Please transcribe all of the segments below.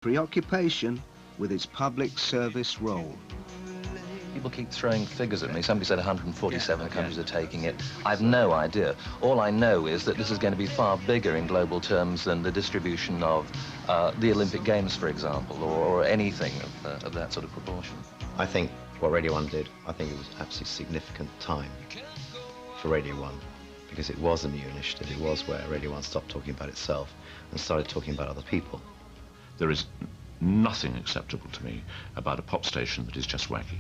preoccupation with its public service role. People keep throwing figures at me. Somebody said 147 countries are taking it. I've no idea. All I know is that this is going to be far bigger in global terms than the distribution of the Olympic Games, for example, or anything of that sort of proportion. I think what Radio 1 did, I think it was absolutely significant time for Radio 1, because it was a new initiative. It was where Radio 1 stopped talking about itself and started talking about other people. There is nothing acceptable to me about a pop station that is just wacky.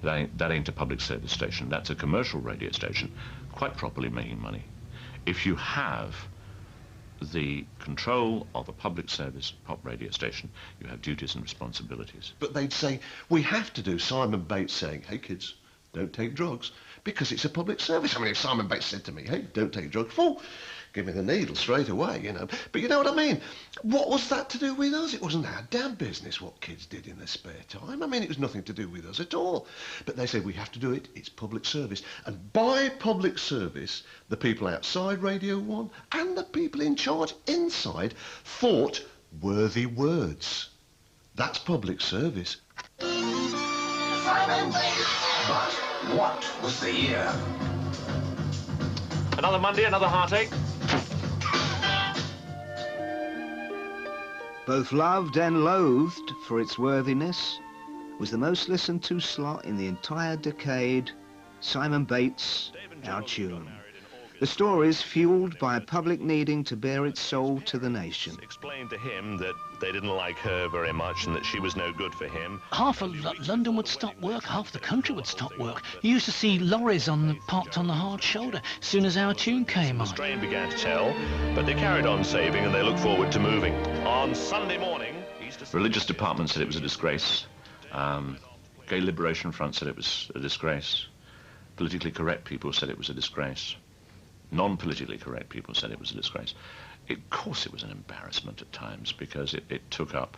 That ain't a public service station. That's a commercial radio station, quite properly making money. If you have the control of a public service pop radio station, you have duties and responsibilities. But they'd say, we have to do Simon Bates saying, hey kids, don't take drugs, because it's a public service. I mean, if Simon Bates said to me, hey, don't take drugs, well, give me the needle straight away, you know. But you know what I mean? What was that to do with us? It wasn't our damn business what kids did in their spare time. I mean, it was nothing to do with us at all. But they said, we have to do it, it's public service. And by public service, the people outside Radio 1 and the people in charge inside thought worthy words. That's public service. Simon Bates. But what was the year? Another Monday, another heartache. Both loved and loathed for its worthiness, was the most listened to slot in the entire decade, Simon Bates, Our Tune. The stories fueled by a public needing to bare its soul to the nation. Explained to him that they didn't like her very much and that she was no good for him. Half of London would stop work, half the country would stop work. You used to see lorries parked on the hard shoulder as soon as Our Tune came on. The strain began to tell, but they carried on saving and they looked forward to moving. On Sunday morning, Religious department said it was a disgrace. Gay Liberation Front said it was a disgrace. Politically correct people said it was a disgrace. Non-politically correct people said it was a disgrace. Of course it was an embarrassment at times, because it took up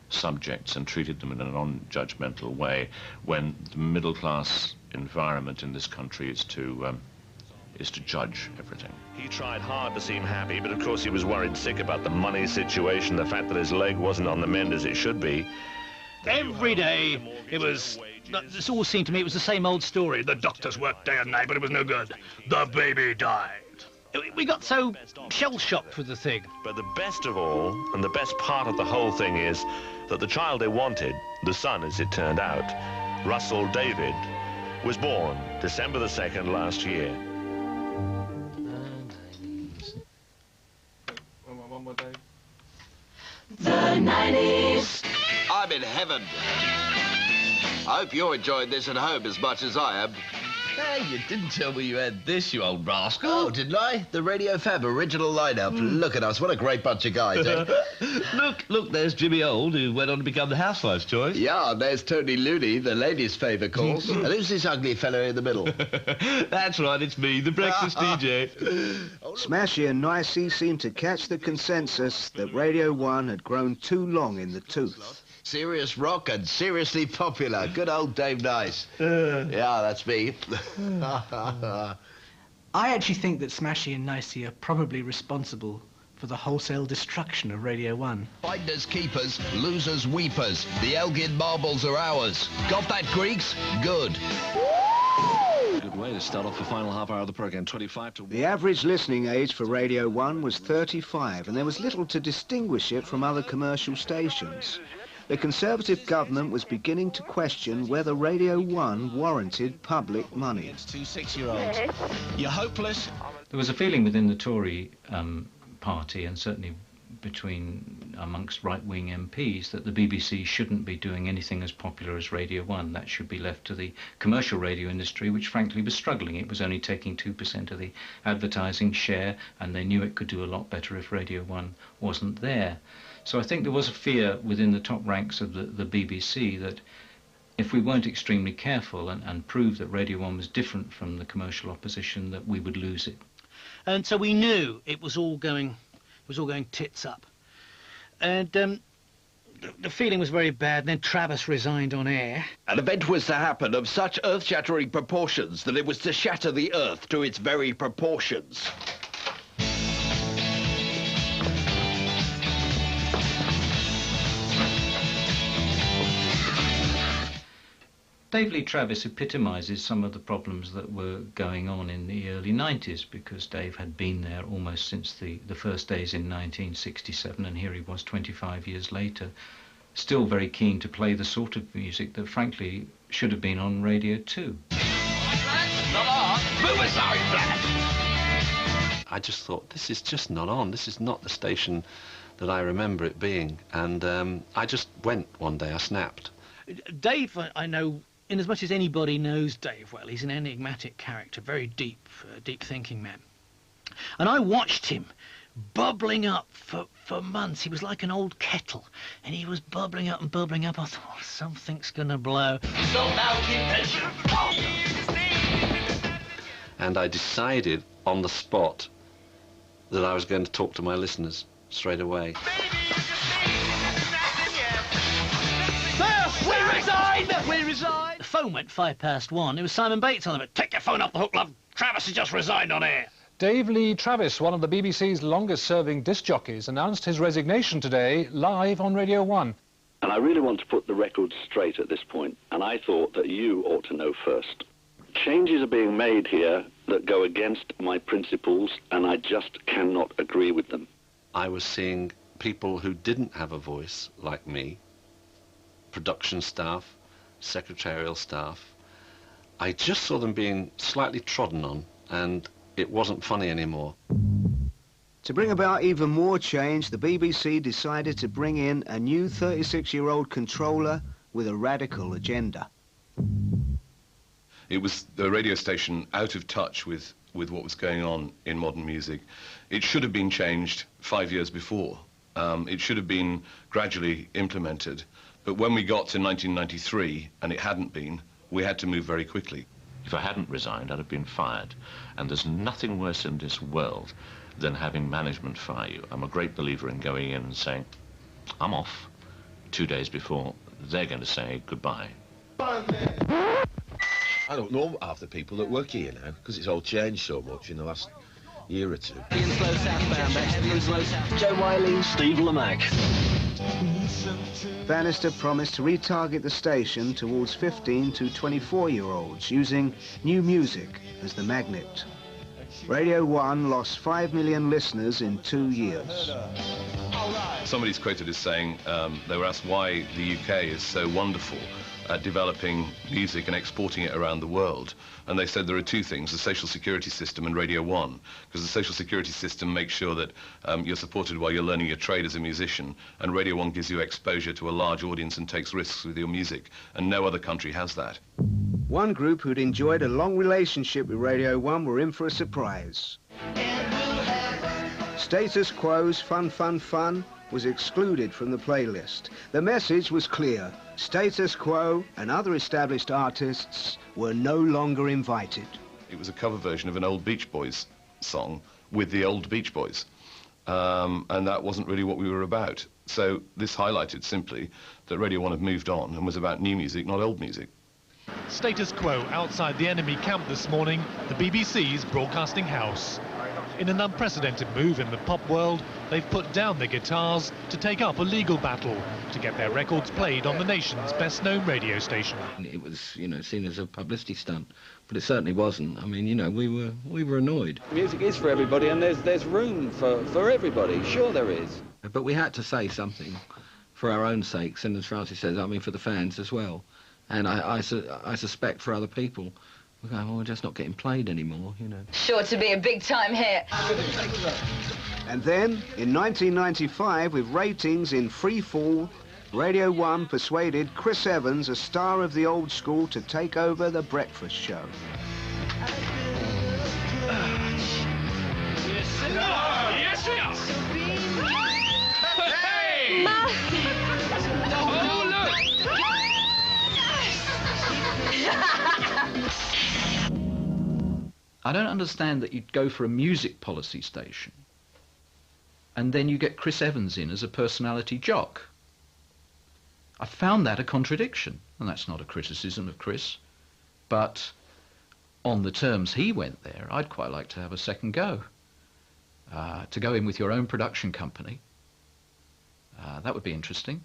subjects and treated them in a non-judgmental way, when the middle-class environment in this country is to judge everything. He tried hard to seem happy, but of course he was worried sick about the money situation, the fact that his leg wasn't on the mend as it should be. Every day this all seemed to me it was the same old story. The doctors worked day and night, but it was no good. The baby died. We got so shell-shocked with the thing. But the best of all, and the best part of the whole thing, is that the child they wanted, the son as it turned out, Russell David, was born December the 2nd last year. One more day. The 90s. I'm in heaven. I hope you're enjoying this at home as much as I am. Hey, you didn't tell me you had this, you old rascal. Oh, didn't I? The Radio Fab original lineup. Look at us, what a great bunch of guys, eh? Look, there's Jimmy Old, who went on to become the housewife's choice. Yeah, and there's Tony Looney, the ladies' favour course. And who's this ugly fellow in the middle? That's right, it's me, the breakfast DJ. Smashie and Nicey seemed to catch the consensus that Radio 1 had grown too long in the tooth. Serious rock and seriously popular. Good old Dave Nice. Yeah, that's me. I actually think that Smashie and Nicey are probably responsible for the wholesale destruction of Radio 1. Finders keepers, losers weepers. The Elgin marbles are ours. Got that, Greeks? Good. Good way to start off the final half hour of the programme, 25 to... The average listening age for Radio 1 was 35, and there was little to distinguish it from other commercial stations. The Conservative government was beginning to question whether Radio 1 warranted public money. It's 2 6-year-olds. You're hopeless. There was a feeling within the Tory party, and certainly amongst right-wing MPs, that the BBC shouldn't be doing anything as popular as Radio 1. That should be left to the commercial radio industry, which frankly was struggling. It was only taking 2% of the advertising share, and they knew it could do a lot better if Radio 1 wasn't there. So I think there was a fear within the top ranks of the BBC that if we weren't extremely careful and proved that Radio 1 was different from the commercial opposition, that we would lose it. And so we knew it was all going tits up. And the feeling was very bad, and then Travis resigned on air. An event was to happen of such earth-shattering proportions that it was to shatter the earth to its very proportions. Dave Lee Travis epitomises some of the problems that were going on in the early 90s, because Dave had been there almost since the first days in 1967, and here he was 25 years later, still very keen to play the sort of music that frankly should have been on Radio 2. I just thought, this is just not on. This is not the station that I remember it being. And I just went one day, I snapped. Dave, I know, in as much as anybody knows Dave well, he's an enigmatic character, very deep, deep-thinking man. And I watched him bubbling up for months. He was like an old kettle, and he was bubbling up and bubbling up. I thought, oh, something's gonna blow. And I decided on the spot that I was going to talk to my listeners straight away. We resign! We resign! The phone went 1:05. It was Simon Bates on the bit. Take your phone off the hook, love. Travis has just resigned on air. Dave Lee Travis, one of the BBC's longest-serving disc jockeys, announced his resignation today live on Radio 1. And I really want to put the record straight at this point, and I thought that you ought to know first. Changes are being made here that go against my principles, and I just cannot agree with them. I was seeing people who didn't have a voice, like me, production staff, secretarial staff. I just saw them being slightly trodden on, and it wasn't funny anymore. To bring about even more change, the BBC decided to bring in a new 36-year-old controller with a radical agenda. It was the radio station out of touch with what was going on in modern music. It should have been changed 5 years before. It should have been gradually implemented. But when we got to 1993, and it hadn't been, we had to move very quickly. If I hadn't resigned, I'd have been fired. And there's nothing worse in this world than having management fire you. I'm a great believer in going in and saying, I'm off. 2 days before, they're going to say goodbye. I don't know half the people that work here now, because it's all changed so much in the last year or two. Joe Wiley, Steve Lamacq. Bannister promised to retarget the station towards 15 to 24-year-olds using new music as the magnet. Radio 1 lost 5 million listeners in 2 years. Somebody's quoted as saying, they were asked why the UK is so wonderful at developing music and exporting it around the world. And they said there are two things, the social security system and Radio 1, because the social security system makes sure that you're supported while you're learning your trade as a musician, and Radio 1 gives you exposure to a large audience and takes risks with your music, and no other country has that. One group who'd enjoyed a long relationship with Radio 1 were in for a surprise. Status Quo's Fun, Fun, Fun was excluded from the playlist. The message was clear. Status Quo and other established artists were no longer invited. It was a cover version of an old Beach Boys song with the old Beach Boys. And that wasn't really what we were about. So this highlighted simply that Radio 1 had moved on and was about new music, not old music. Status quo outside the enemy camp this morning, the BBC's broadcasting house. In an unprecedented move in the pop world, they've put down their guitars to take up a legal battle to get their records played on the nation's best-known radio station. It was, you know, seen as a publicity stunt, but it certainly wasn't. I mean, you know, we were annoyed. Music is for everybody, and there's room for everybody. Sure there is. But we had to say something for our own sakes, and as Francis says, I mean, for the fans as well. And I suspect for other people, we're going, well, we're just not getting played anymore, you know. Sure to be a big-time hit. And then, in 1995, with ratings in free fall, Radio 1 persuaded Chris Evans, a star of the old school, to take over the breakfast show. Yes, we are. Hey! Oh, look! I don't understand that you'd go for a music policy station and then you get Chris Evans in as a personality jock. I found that a contradiction, and that's not a criticism of Chris, but on the terms he went there, I'd quite like to have a second go. To go in with your own production company, that would be interesting.